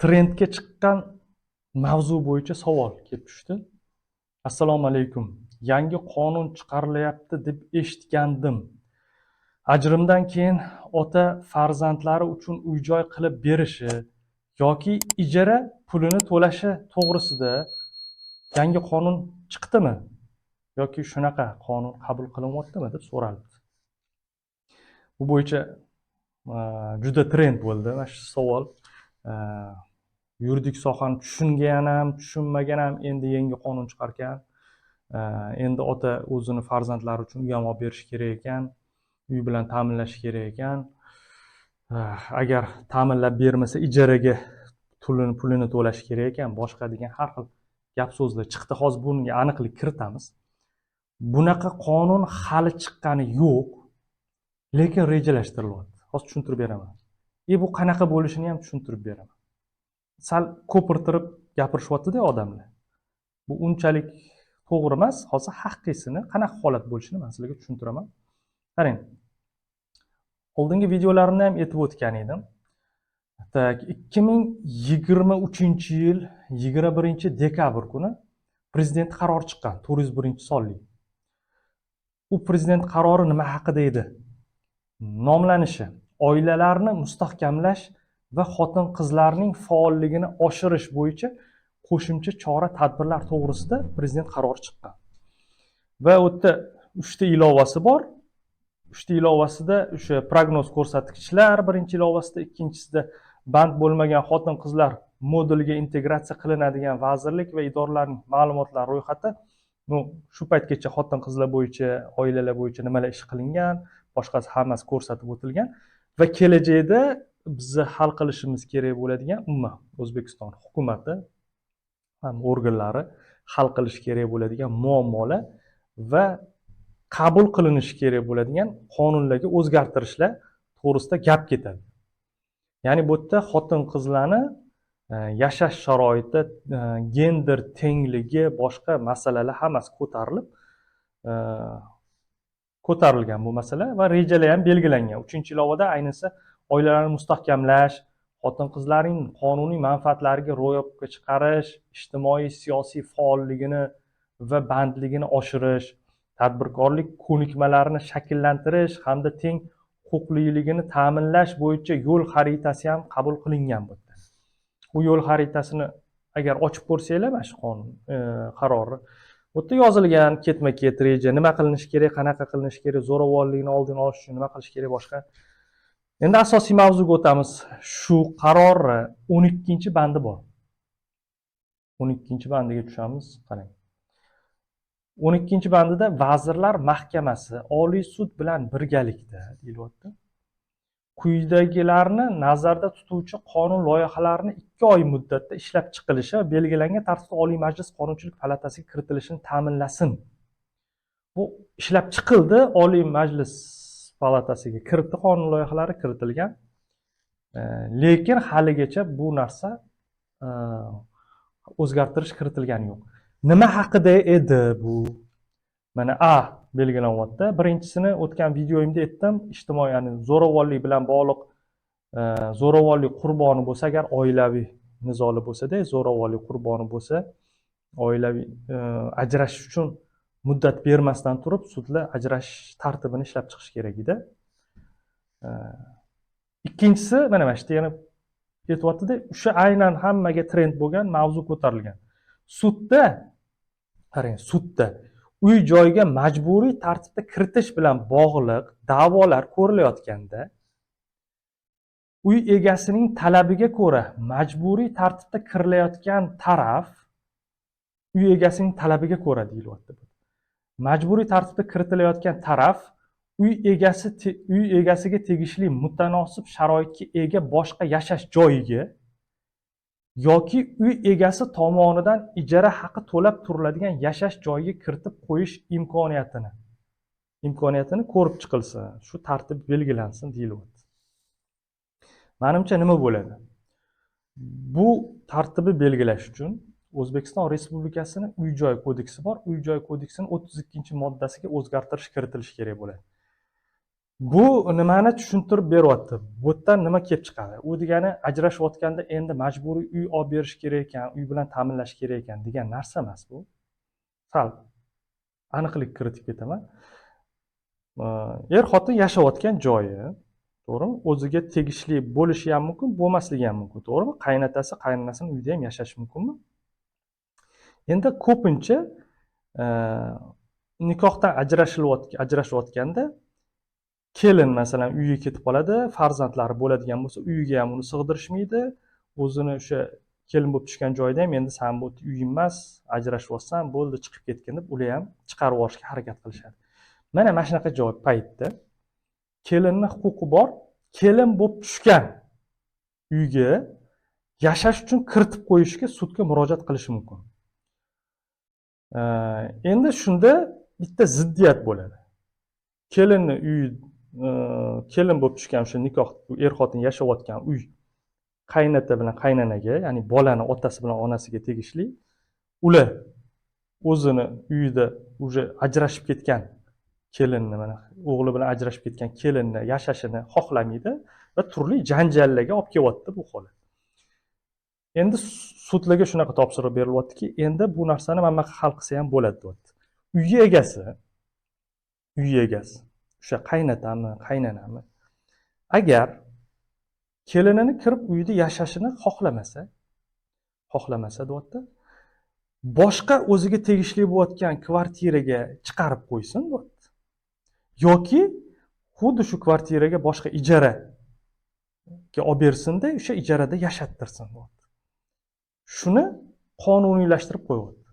Trendga chiqqan mavzu bo'yicha savol kelib tushdi. Assalomu alaykum. Yangi qonun chiqarilyapti deb eshitgandim. Ajrimdan keyin ota farzandlari uchun uy-joy qilib berishi yoki ijara pulini to'lashi to'g'risida yangi qonun chiqdimi? Yoki shunaqa qonun qabul qilinyaptimi deb so'raldi. Bu bo'yicha juda trend bo'ldi mana shu savol. Yuridik sohani tushungan ham, tushunmagan ham endi yangi qonun chiqargan. Endi ota o'zini farzandlari uchun uy ham olib berish kerak ekan, uy bilan ta'minlash kerak ekan. Agar ta'minlab bermasa ijaraga pulini to'lash kerak ekan, boshqa degan har xil gap so'zlar chiqdi. Hozir bunga aniqlik kiritamiz. Bunaqa qonun hali chiqqani yo'q, lekin rejalashtirilyapti. Hozir tushuntirib beraman. Bu qanaqa bo'lishini ham tushuntirib beraman. Sal ko'pirtirib gapirishyapti-da odamlar. Bu unchalik to'g'ri emas. Hozir haqiqiysini, qanaqa holat bo'lishini men sizlarga tushuntiraman. Qarang. Oldingi videolarimda ham aytib o'tgan edim. 2023-yil 21-dekabr kuni prezident qarori chiqqan, 401-sonli. U prezident qarori nima haqida edi? Nomlanishi: oilalarni mustahkamlash va xotin-qizlarning faolligini oshirish bo'yicha qo'shimcha chora-tadbirlar to'g'risida prezident qarori chiqqan. Va u yerda 3 ta ilovasi bor. 3 ta ilovasida o'sha prognoz ko'rsatkichlar, birinchi ilovasida, ikkinchisida band bo'lmagan xotin-qizlar moduliga integratsiya qilinadigan vazirlik va idoralarning ma'lumotlar ro'yxati. Shu paytgacha xotin-qizlar bo'yicha, oilalar bo'yicha nimalar ish qilingan, boshqasi hammasi ko'rsatib o'tilgan va kelajakda biz hal qilishimiz kerak bo'ladigan umuman O'zbekiston hukumati ham organlari hal qilish kerak bo'ladigan muammolar va qabul qilinishi kerak bo'ladigan qonunlarga o'zgartirishlar to'g'risida gap ketadi. Ya'ni bu yerda xotin-qizlarni yashash sharoiti, gender tengligi, boshqa masalalar hammasi ko'tarilgan bu masala va rejalar ham belgilangan. 3-ilovada ayniqsa oilalarni mustahkamlash, xotin-qizlarning qonuniy manfaatlariga ro'yobga chiqarish, ijtimoiy siyosiy faolligini va bandligini oshirish, tadbirkorlik ko'nikmalarini shakllantirish hamda teng huquqliligini ta'minlash bo'yicha yo'l xaritasi ham qabul qilingan bu yerda. Bu yo'l xaritasini agar ochib ko'rsanglar, mana shu qonun qarori bu yerda yozilgan ketma-ket reja, nima qilinishi kerak, qanaqa qilinishi kerak, zo'ravonlikni oldini olish uchun nima qilish kerak boshqa. Endi asosiy mavzuga o'tamiz. Shu qarorni 12-bandi bor. 12-bandiga tushamiz, qarang. 12-bandida Vazirlar Mahkamasi Oliy sud bilan birgalikda deyilyapti. Quyidagilarni nazarda tutuvchi qonun loyihalarini 2 oy muddatda ishlab chiqilishi va belgilangan tartibda Oliy Majlis Qonunchilik palatasiga kiritilishini ta'minlasin. Bu ishlab chiqildi, Oliy Majlis palatasiga kiritdi, qonun loyihalari kiritilgan. Lekin haligacha bu narsa o'zgartirish kiritilgani yo'q. Nima haqida edi bu? Mana belgilanyapti. Birinchisini o'tgan videoyimda aytdim, ijtimoiy, ya'ni zo'ravonlik bilan bog'liq zo'ravonlik qurboni bo'lsa, agar oilaviy nizolar bo'lsa-da, zo'ravonlik qurboni bo'lsa, oilaviy ajrashish uchun muddat bermasdan turib, sudlar ajrashish tartibini ishlab chiqish kerak edi. Ikkinchisi mana shu yerda yana aytyapti-da, o'sha aynan hammaga trend bo'lgan mavzu ko'tarilgan. Sudda, qarang, sudda uy joyga majburiy tartibda kiritish bilan bog'liq da'volar ko'rilayotganda, uy egasining talabiga ko'ra majburiy tartibda kirilayotgan taraf, uy egasining talabiga ko'ra deyilyapti. Majburiy tartibda kiritilayotgan taraf uy egasiga tegishli mutanosib sharoitga ega boshqa yashash joyiga yoki uy egasi tomonidan ijara haqi to'lab turiladigan yashash joyiga kiritib qo'yish imkoniyatini ko'rib chiqilsin, shu tartib belgilansin deyilyapti. Menimcha nima bo'ladi? Bu tartibni belgilash uchun O'zbekiston Respublikasining Uy-joy kodeksi bor. Uy-joy kodeksining 32-moddasiga o'zgartirish kiritilishi kerak bo'ladi. Bu nimani tushuntirib beryapti? Bu yerdan nima kelib chiqadi? U degani ajrashayotganda endi majburiy uy olib berish kerak ekan, uy bilan ta'minlash kerak ekan degan narsa emas bu. Sal aniqlik kiritib ketaman. Er-xotin yashayotgan joyi, to'g'rimi? O'ziga tegishli bo'lishi ham mumkin, bo'lmasligi ham mumkin, to'g'rimi? Qaynotasi, qaynonasini uyida ham yashashi mumkinmi? Endi ko'pincha nikohdan ajrashayotganda kelin masalan uyga ketib qoladi, farzandlari bo'ladigan bo'lsa, uyiga ham uni sig'dirishmaydi. O'zini o'sha kelin bo'lib tushgan joyida ham endi san bu uying emas, ajrashyapsan, bo'ldi chiqib ketgin deb ular ham chiqarib yuborishga harakat qilishadi. Mana shunaqa joy paytda kelinni huquqi bor, kelin bo'lib tushgan uyga yashash uchun kiritib qo'yishga sudga murojaat qilishi mumkin. Endi shunda bitta ziddiyat bo'ladi. Kelinni uyi kelin bo'lib tushgan o'sha nikoh er-xotin yashayotgan uy qaynota bilan qaynanaga, ya'ni bolani otasi bilan onasiga tegishli. Ular o'zini uyida уже ajrashib ketgan kelinni, mana o'g'li bilan ajrashib ketgan kelinni yashashini xohlamaydi va turli janjallarga olib kelyapti bu holat. Endi sudlarga shunaqa topshiriq berilyaptiki, endi bu narsani mana bunaqa hal qilsa ham bo'ladi deyapti. Uy egasi o'sha qaynotami, qaynanami agar kelinini kirib uyda yashashini xohlamasa deyapti, boshqa o'ziga tegishli bo'layotgan kvartiraga chiqarib qo'ysin deyapti. Yoki xuddi shu kvartiraga boshqa ijaraga olib bersin-da, o'sha ijarada yashattirsin deyapti. Shuni qonuniylashtirib qo'yapti.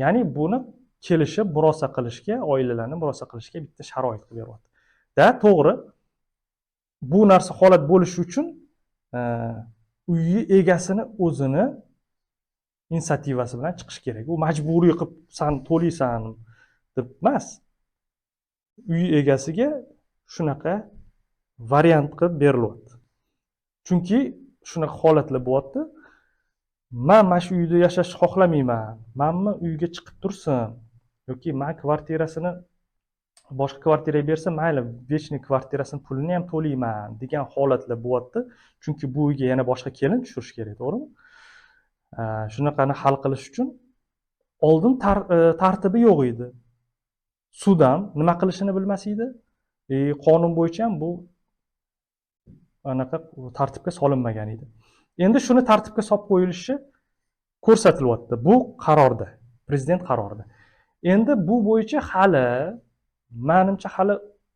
Ya'ni buni kelishib murosa qilishga, oilalarni murosa qilishga bitta sharoit qilib beryapti. To'g'ri, bu narsa holat bo'lishi uchun uy egasini o'zini inisiativasi bilan chiqish kerak. U majburiy qilib san to'laysan deb emas. Uy egasiga shunaqa variant qilib berilyapti. Chunki shunaqa holatlar bo'lyapti. Men mana shu uyda yashashni xohlamayman. Menmi uyga chiqib tursin yoki men kvartirasini boshqa kvartiraga bersa, mayli, вечный kvartirasini pulini ham to'layman degan holatlar bo'lyapti. Chunki bu uyga yana boshqa kelin tushirish kerak, to'g'rimi? Shunaqani hal qilish uchun oldin tartibi yo'q edi. Sud ham nima qilishini bilmas edi. Qonun bo'yicha ham bu anaqa tartibga solinmagan edi. Endi shuni tartibga solib qo'yilishi ko'rsatilyapti bu qarorda, prezident qarorida. Endi bu bo'yicha menimcha hali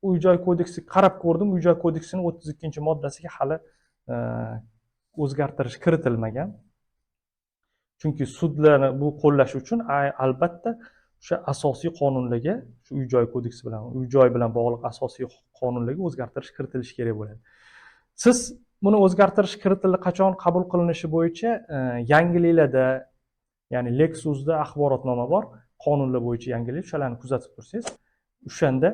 Uy-joy kodeksi qarab ko'rdim, Uy-joy kodeksining 32-moddasiga hali o'zgartirish kiritilmagan. Chunki sudlarni bu qo'llash uchun albatta o'sha asosiy qonunlarga, shu Uy-joy kodeksi bilan, uy-joy bilan bog'liq asosiy qonunlarga o'zgartirish kiritilishi kerak bo'ladi. Siz buni o'zgartirish kiritildi qachon qabul qilinishi bo'yicha yangiliklarda, ya'ni Lexusda axborotnoma bor, qonunlar bo'yicha yangilik, o'shalarni kuzatib tursangiz, o'shanda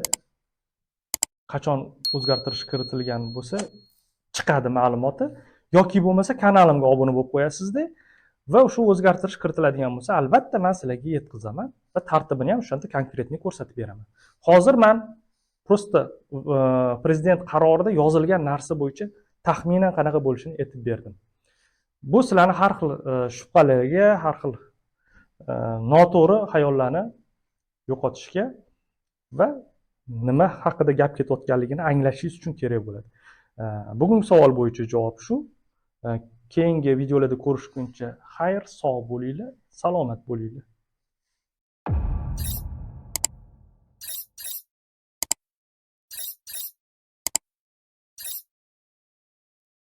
qachon o'zgartirish kiritilgan bo'lsa, chiqadi ma'lumoti, yoki bo'lmasa kanalimga obuna bo'lib qo'yasizda va shu o'zgartirish kiritiladigan bo'lsa, albatta men sizlarga yetkazaman va tartibini ham o'shanda konkretni ko'rsatib beraman. Hozir men prosta prezident qarorida yozilgan narsa bo'yicha taxminan qanaqa bo'lishini aytib berdim. Bu sizlarni har xil shubhalarga, har xil noto'g'ri xayollarni yo'qotishga va nima haqida gap ketayotganligini anglashingiz uchun kerak bo'ladi. Bugungi savol bo'yicha javob shu. Keyingi videolarda ko'rishguncha xayr, sog' bo'linglar, salomat bo'linglar.